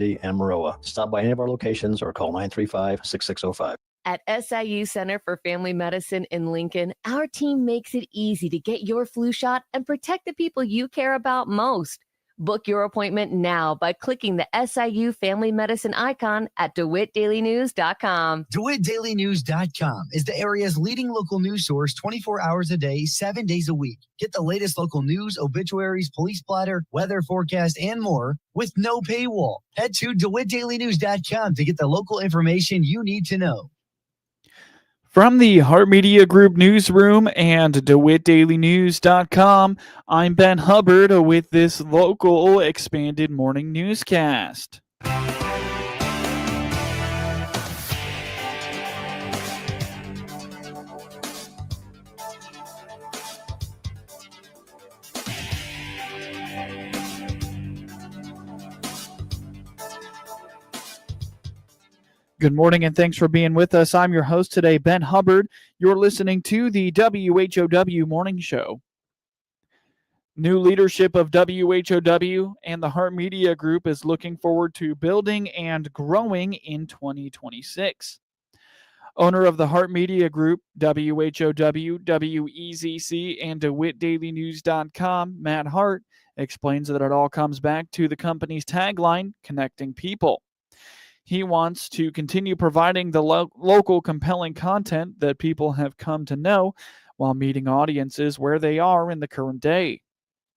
and Amaroa. Stop by any of our locations or call 935-6605. At SIU Center for Family Medicine in Lincoln, our team makes it easy to get your flu shot and protect the people you care about most. Book your appointment now by clicking the SIU Family Medicine icon at DeWittDailyNews.com. DeWittDailyNews.com is the area's leading local news source 24 hours a day, 7 days a week. Get the latest local news, obituaries, police blotter, weather forecast, and more with no paywall. Head to DeWittDailyNews.com to get the local information you need to know. From the Heart Media Group newsroom and DeWittDailyNews.com, I'm Ben Hubbard with this local expanded morning newscast. Good morning and thanks for being with us. I'm your host today, Ben Hubbard. You're listening to the WHOW Morning Show. New leadership of WHOW and the Heart Media Group is looking forward to building and growing in 2026. Owner of the Heart Media Group, WHOW, WEZC, and DeWittDailyNews.com, Matt Hart, explains that it all comes back to the company's tagline, connecting people. He wants to continue providing the local compelling content that people have come to know while meeting audiences where they are in the current day.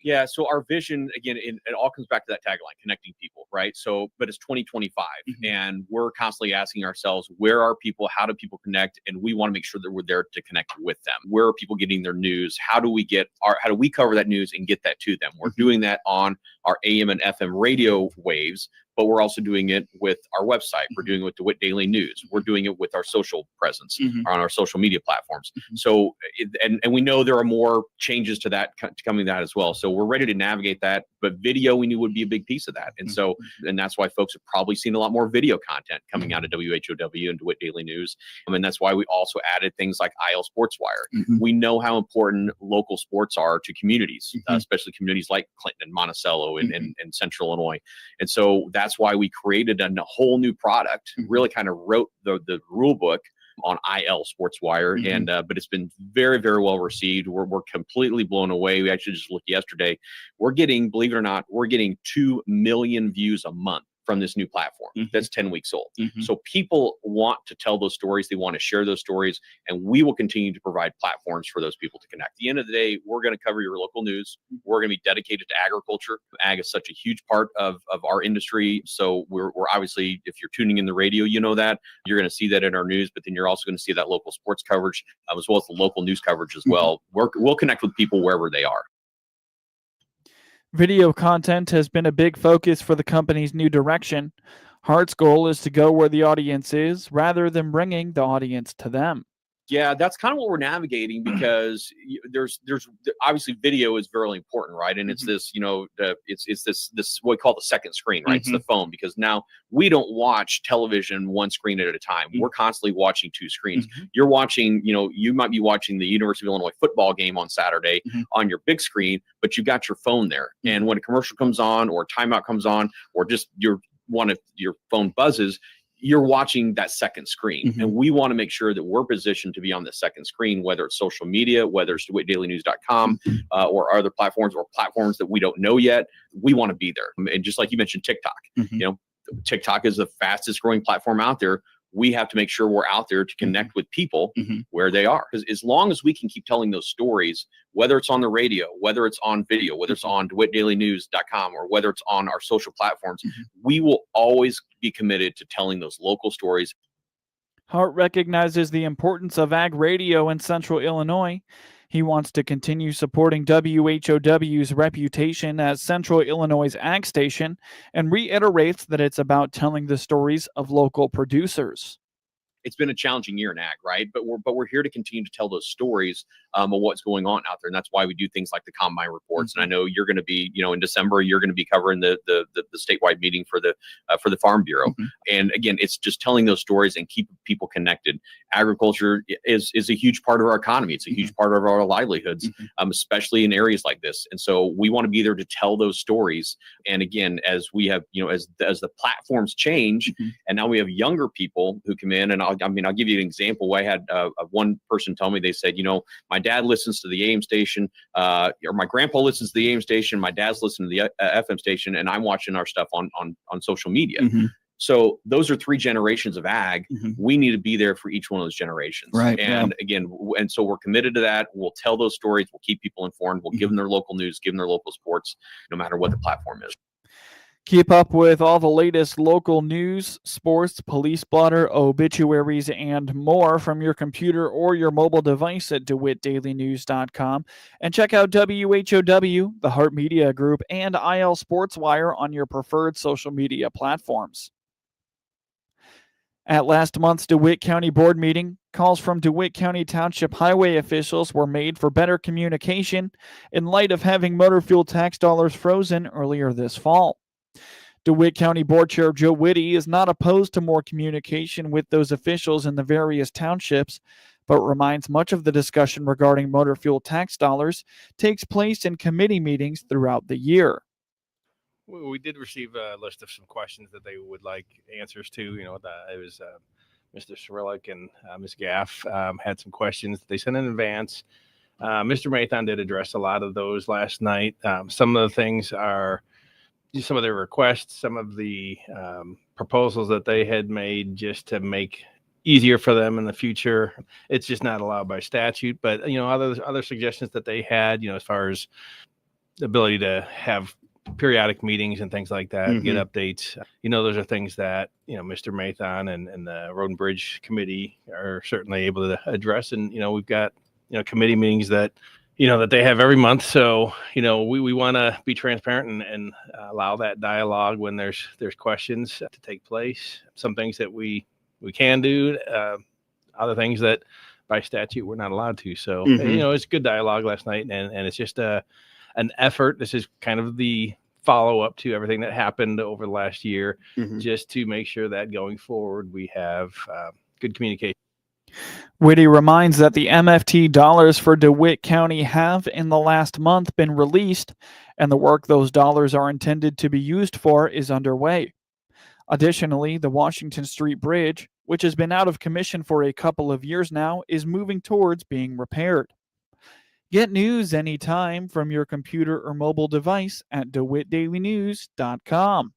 Yeah, so our vision, again, it all comes back to that tagline, connecting people, right? So, but it's 2025, and we're constantly asking ourselves, where are people? How do people connect? And we want to make sure that we're there to connect with them. Where are people getting their news? How do we cover that news and get that to them? We're doing that on our AM and FM radio waves, but we're also doing it with our website. We're doing it with DeWitt Daily News. We're doing it with our social presence on our social media platforms. So, and we know there are more changes to that coming that as well. So we're ready to navigate that, but video we knew would be a big piece of that. And so, and that's why folks have probably seen a lot more video content coming out of WHOW and DeWitt Daily News. And that's why we also added things like IL Sports Wire. We know how important local sports are to communities, especially communities like Clinton and Monticello and Central Illinois. And so that's why we created a whole new product, really kind of wrote the rule book on IL Sports Wire. And but it's been very, very well received. We're completely blown away. We actually just looked yesterday. We're getting, believe it or not, 2 million views a month from this new platform that's 10 weeks old. So people want to tell those stories. They want to share those stories, and we will continue to provide platforms for those people to connect. At the end of the day, we're going to cover your local news. We're going to be dedicated to agriculture. Ag is such a huge part of our industry. So we're obviously, if you're tuning in the radio, you know that. You're going to see that in our news, but then you're also going to see that local sports coverage as well as the local news coverage as well. We'll connect with people wherever they are. Video content has been a big focus for the company's new direction. Hart's goal is to go where the audience is rather than bringing the audience to them. Yeah, that's kind of what we're navigating, because there's obviously video is very important, right? And it's this, it's this what we call the second screen, right? It's the phone, because now we don't watch television one screen at a time. We're constantly watching two screens. You're watching, you might be watching the University of Illinois football game on Saturday on your big screen, but you've got your phone there. And when a commercial comes on or timeout comes on, or just your phone buzzes, you're watching that second screen. And we want to make sure that we're positioned to be on the second screen, whether it's social media, whether it's DeWittDailyNews.com or other platforms or platforms that we don't know yet. We want to be there. And just like you mentioned, TikTok, TikTok is the fastest growing platform out there. We have to make sure we're out there to connect with people where they are. Because as long as we can keep telling those stories, whether it's on the radio, whether it's on video, whether it's on DeWittDailyNews.com, or whether it's on our social platforms, we will always be committed to telling those local stories. Hart recognizes the importance of ag radio in Central Illinois. He wants to continue supporting WHOW's reputation as Central Illinois' ag station, and reiterates that it's about telling the stories of local producers. it's been a challenging year in ag, right? But we're here to continue to tell those stories of what's going on out there, and that's why we do things like the combine reports. And I know you're going to be, in December, you're going to be covering the statewide meeting for the Farm Bureau. And again, it's just telling those stories and keep people connected. Agriculture is a huge part of our economy. It's a huge part of our livelihoods, especially in areas like this. And so we want to be there to tell those stories. And again, as we have, as the platforms change, and now we have younger people who come in, and I'll give you an example. I had one person tell me, they said, my dad listens to the AM station, or my grandpa listens to the AM station, my dad's listening to the FM station, and I'm watching our stuff on social media. So those are 3 generations of ag. We need to be there for each one of those generations. Right. And again, and so we're committed to that. We'll tell those stories. We'll keep people informed. We'll give them their local news, give them their local sports, no matter what the platform is. Keep up with all the latest local news, sports, police blotter, obituaries, and more from your computer or your mobile device at DeWittDailyNews.com. And check out WHOW, the Heart Media Group, and IL Sportswire on your preferred social media platforms. At last month's DeWitt County Board meeting, calls from DeWitt County Township highway officials were made for better communication in light of having motor fuel tax dollars frozen earlier this fall. DeWitt County Board Chair Joe Whitty is not opposed to more communication with those officials in the various townships, but reminds much of the discussion regarding motor fuel tax dollars takes place in committee meetings throughout the year. We did receive a list of some questions that they would like answers to. It was Mr. Cyrillic and Ms. Gaff had some questions that they sent in advance. Mr. Mathon did address a lot of those last night. Some of the things are some of their requests, some of the proposals that they had made just to make easier for them in the future. It's just not allowed by statute, but other suggestions that they had, as far as the ability to have periodic meetings and things like that, get updates. Those are things that, Mr. Mathon and the Road and Bridge Committee are certainly able to address. And, we've got, committee meetings that they have every month. So, we want to be transparent and allow that dialogue when there's questions to take place. Some things that we can do, other things that by statute we're not allowed to. So, it's good dialogue last night, and it's just an effort. This is kind of the follow-up to everything that happened over the last year, just to make sure that going forward we have good communication. Whitty reminds that the MFT dollars for DeWitt County have in the last month been released, and the work those dollars are intended to be used for is underway. Additionally, the Washington Street Bridge, which has been out of commission for a couple of years now, is moving towards being repaired. Get news anytime from your computer or mobile device at DeWittDailyNews.com.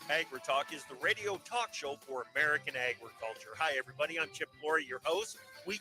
AgriTalk is the radio talk show for American agriculture. Hi, everybody. I'm Chip Flory, your host. We